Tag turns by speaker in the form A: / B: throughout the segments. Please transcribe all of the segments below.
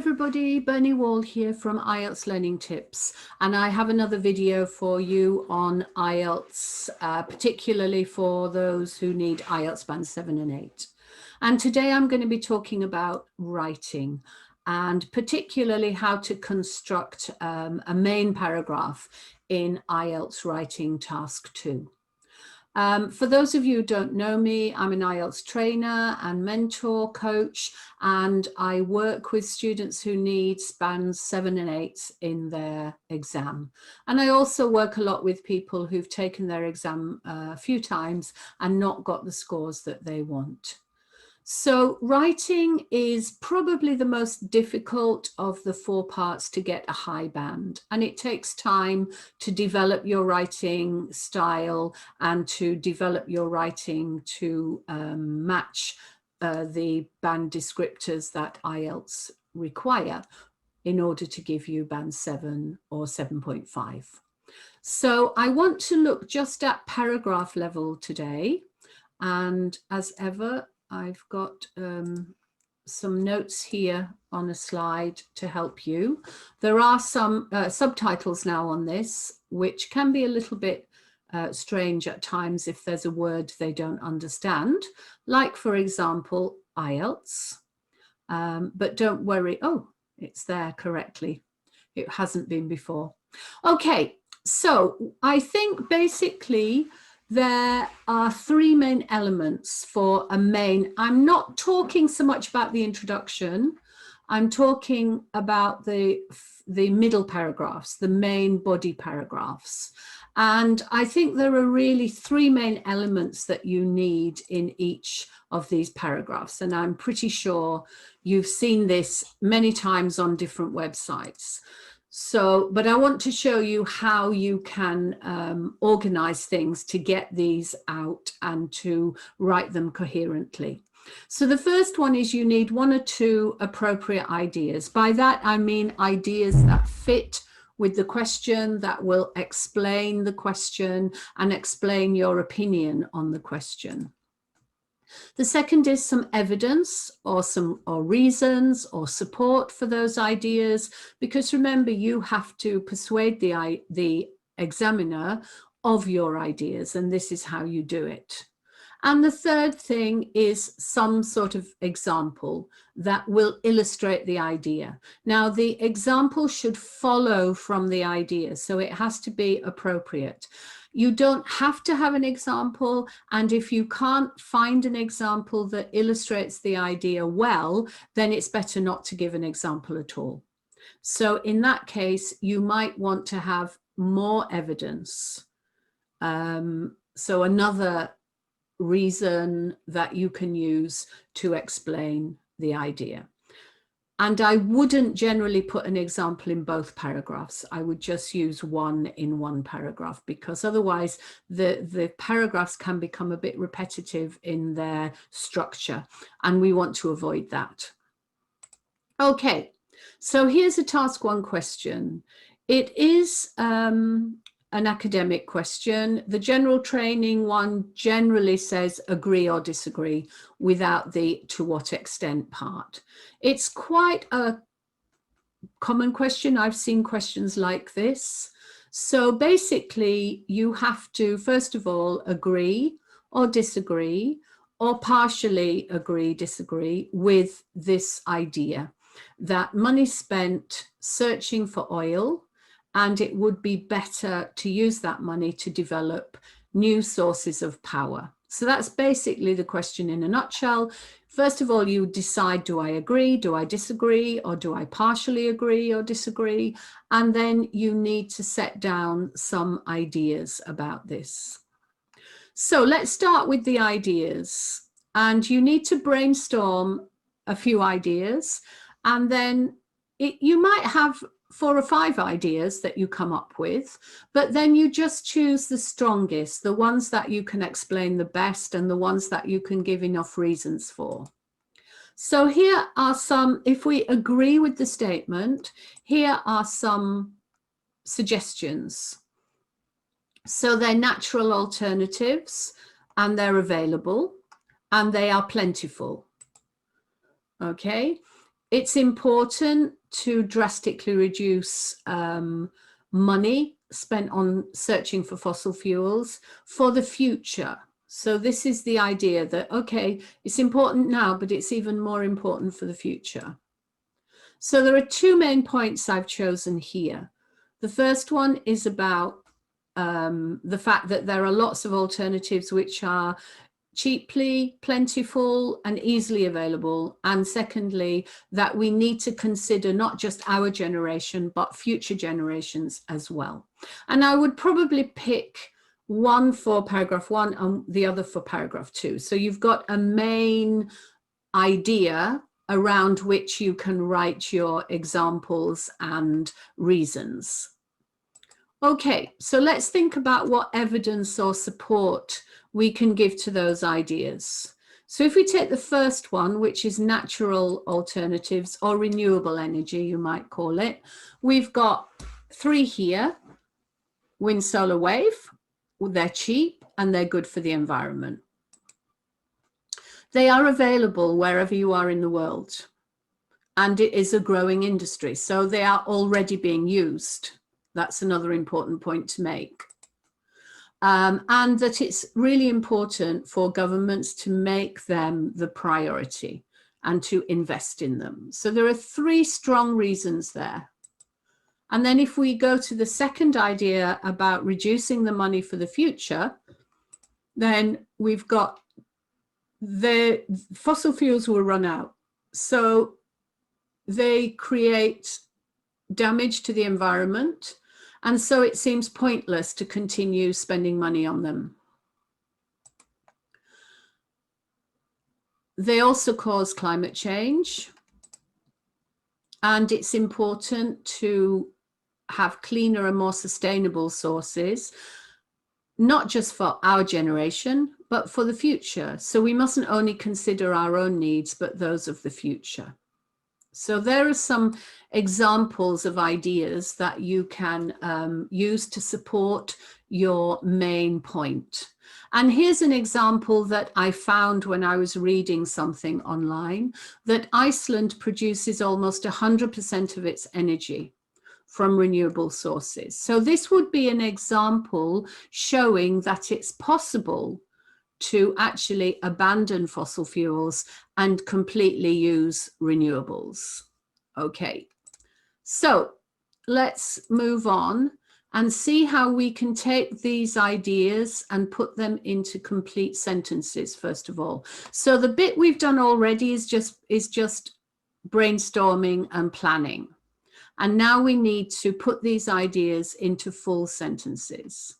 A: everybody, Bernie Wall here from IELTS Learning Tips, and I have another video for you on IELTS, particularly for those who need IELTS Band 7 and 8. And today I'm going to be talking about writing and particularly how to construct a main paragraph in IELTS Writing Task 2. For those of you who don't know me, I'm an IELTS trainer and mentor, coach, and I work with students who need bands 7 and 8 in their exam. And I also work a lot with people who've taken their exam a few times and not got the scores that they want. So writing is probably the most difficult of the 4 parts to get a high band, and it takes time to develop your writing style and to develop your writing to match the band descriptors that IELTS require in order to give you band 7 or 7.5. So I want to look just at paragraph level today, and as ever, I've got some notes here on a slide to help you. There are some subtitles now on this, which can be a little bit strange at times if there's a word they don't understand, like, for example, IELTS. But don't worry. Oh, it's there correctly. It hasn't been before. Okay, so I think basically there are 3 main elements for a main. I'm not talking so much about the introduction. I'm talking about the middle paragraphs, the main body paragraphs. And I think there are really 3 main elements that you need in each of these paragraphs. And I'm pretty sure you've seen this many times on different websites. So, but I want to show you how you can organize things to get these out and to write them coherently. So the first one is you need 1 or 2 appropriate ideas. By that, I mean ideas that fit with the question, that will explain the question and explain your opinion on the question. The second is some evidence or reasons or support for those ideas, because remember, you have to persuade the examiner of your ideas, and this is how you do it. And the third thing is some sort of example that will illustrate the idea. Now, the example should follow from the idea, so it has to be appropriate. You don't have to have an example, and if you can't find an example that illustrates the idea well, then it's better not to give an example at all. So in that case, you might want to have more evidence. So another reason that you can use to explain the idea. And I wouldn't generally put an example in both paragraphs. I would just use one in one paragraph, because otherwise the paragraphs can become a bit repetitive in their structure, and we want to avoid that. Okay, so here's a task 1 question. It is an academic question. The general training one generally says agree or disagree without the to what extent part. It's quite a common question. I've seen questions like this. So basically you have to, first of all, agree or disagree or partially agree, disagree with this idea that money spent searching for oil, and it would be better to use that money to develop new sources of power. So that's basically the question in a nutshell. First of all, you decide, do I agree, do I disagree, or do I partially agree or disagree? And then you need to set down some ideas about this. So let's start with the ideas. And you need to brainstorm a few ideas, and then you might have 4 or 5 ideas that you come up with, but then you just choose the strongest, the ones that you can explain the best and the ones that you can give enough reasons for. So here are some, if we agree with the statement, here are some suggestions. So they're natural alternatives, and they're available, and they are plentiful. Okay. It's important to drastically reduce money spent on searching for fossil fuels for the future. So this is the idea that, okay, it's important now, but it's even more important for the future. So there are two main points I've chosen here. The first one is about the fact that there are lots of alternatives which are cheaply, plentiful, and easily available. And secondly, that we need to consider not just our generation, but future generations as well. And I would probably pick one for paragraph 1 and the other for paragraph 2. So you've got a main idea around which you can write your examples and reasons. Okay, so let's think about what evidence or support we can give to those ideas. So if we take the first one, which is natural alternatives or renewable energy, you might call it, we've got 3 here: wind, solar, wave. They're cheap and they're good for the environment. They are available wherever you are in the world, and it is a growing industry, so they are already being used. That's another important point to make. And that it's really important for governments to make them the priority and to invest in them. So there are 3 strong reasons there. And then if we go to the second idea about reducing the money for the future, then we've got the fossil fuels will run out. So they create damage to the environment. And so it seems pointless to continue spending money on them. They also cause climate change. And it's important to have cleaner and more sustainable sources, not just for our generation, but for the future. So we mustn't only consider our own needs, but those of the future. So there are some examples of ideas that you can use to support your main point. And here's an example that I found when I was reading something online, that Iceland produces almost 100% of its energy from renewable sources. So this would be an example showing that it's possible to actually abandon fossil fuels and completely use renewables. Okay, so let's move on and see how we can take these ideas and put them into complete sentences, first of all. So the bit we've done already is just brainstorming and planning. And now we need to put these ideas into full sentences.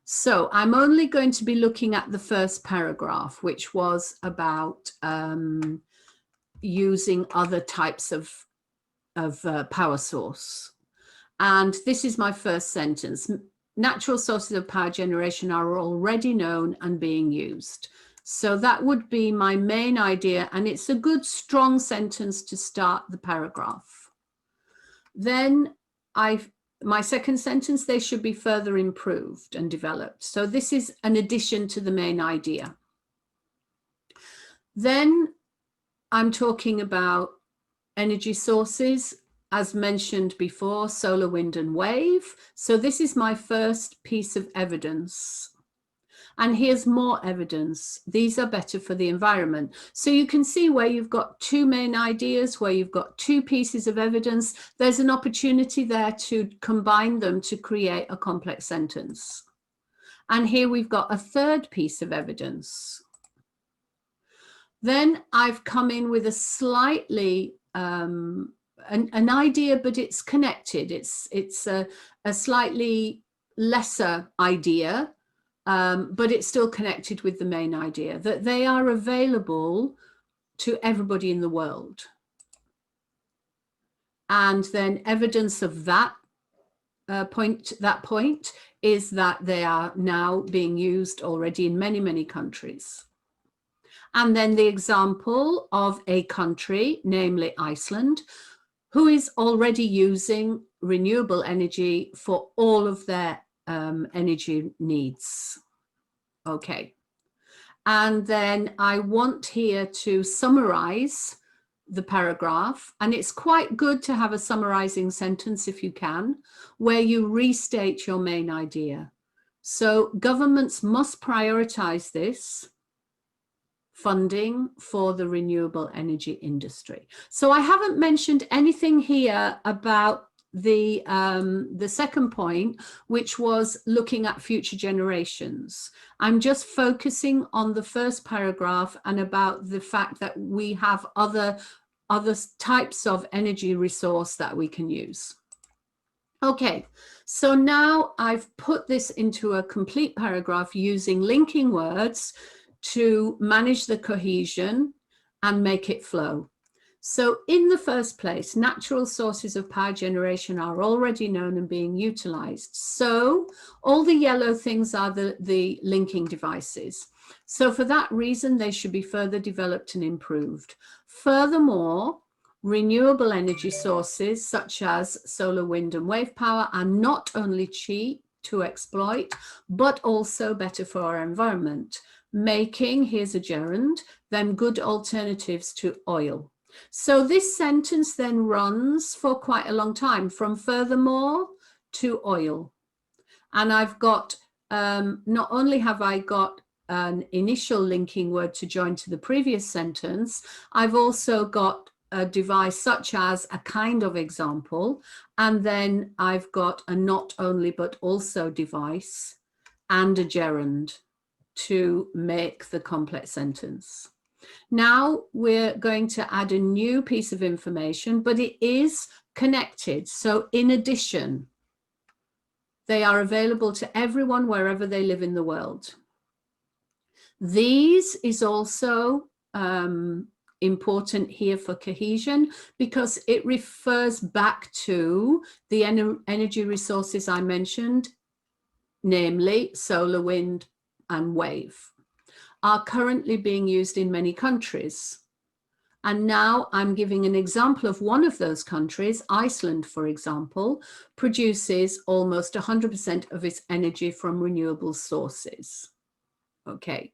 A: So I'm only going to be looking at the first paragraph, which was about using other types of power source. And this is my first sentence. Natural sources of power generation are already known and being used. So that would be my main idea, and it's a good strong sentence to start the paragraph. Then my second sentence, they should be further improved and developed. So this is an addition to the main idea. Then I'm talking about energy sources, as mentioned before, solar, wind, and wave. So this is my first piece of evidence. And here's more evidence. These are better for the environment. So you can see where you've got 2 main ideas, where you've got 2 pieces of evidence, there's an opportunity there to combine them to create a complex sentence. And here we've got a third piece of evidence. Then I've come in with a slightly, an idea, but it's connected. It's a slightly lesser idea, but it's still connected with the main idea, that they are available to everybody in the world. And then evidence of that point is that they are now being used already in many, many countries. And then the example of a country, namely Iceland, who is already using renewable energy for all of their energy needs. Okay. And then I want here to summarize the paragraph, and it's quite good to have a summarizing sentence if you can, where you restate your main idea. So governments must prioritize this funding for the renewable energy industry. So I haven't mentioned anything here about the second point, which was looking at future generations. I'm just focusing on the first paragraph and about the fact that we have other types of energy resource that we can use. Okay, so now I've put this into a complete paragraph using linking words to manage the cohesion and make it flow. So in the first place, natural sources of power generation are already known and being utilized. So all the yellow things are the linking devices. So for that reason, they should be further developed and improved. Furthermore, renewable energy sources such as solar, wind and wave power are not only cheap to exploit, but also better for our environment, making, here's a gerund, them good alternatives to oil. So this sentence then runs for quite a long time, from furthermore to oil. And I've got, not only have I got an initial linking word to join to the previous sentence, I've also got a device such as a kind of example, and then I've got a not only but also device and a gerund to make the complex sentence. Now we're going to add a new piece of information, but it is connected. So in addition, they are available to everyone wherever they live in the world. These is also important here for cohesion because it refers back to the energy resources I mentioned, namely solar, wind and wave, are currently being used in many countries. And now I'm giving an example of one of those countries. Iceland, for example, produces almost 100% of its energy from renewable sources. Okay,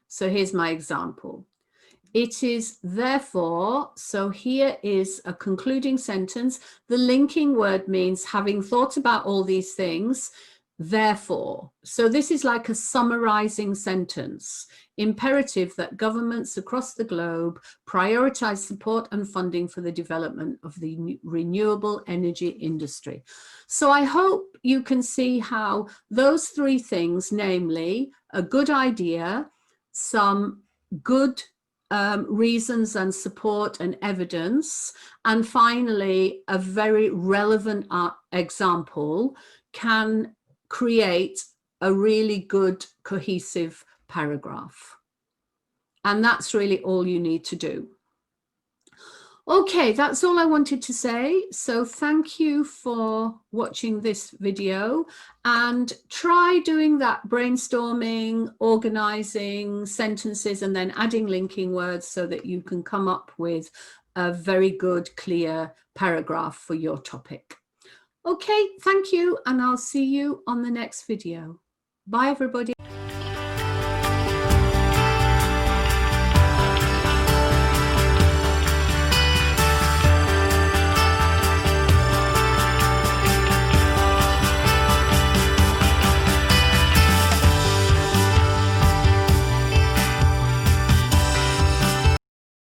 A: so here's my example. It is therefore, so here is a concluding sentence. The linking word means having thought about all these things, therefore. So this is like a summarizing sentence. Imperative that governments across the globe prioritize support and funding for the development of the renewable energy industry. So I hope you can see how those three things, namely a good idea, some good reasons and support and evidence, and finally a very relevant example, can create a really good cohesive paragraph. And that's really all you need to do. Okay, that's all I wanted to say. So thank you for watching this video, and try doing that brainstorming, organizing sentences and then adding linking words so that you can come up with a very good, clear paragraph for your topic. Okay, thank you, and I'll see you on the next video. Bye, everybody.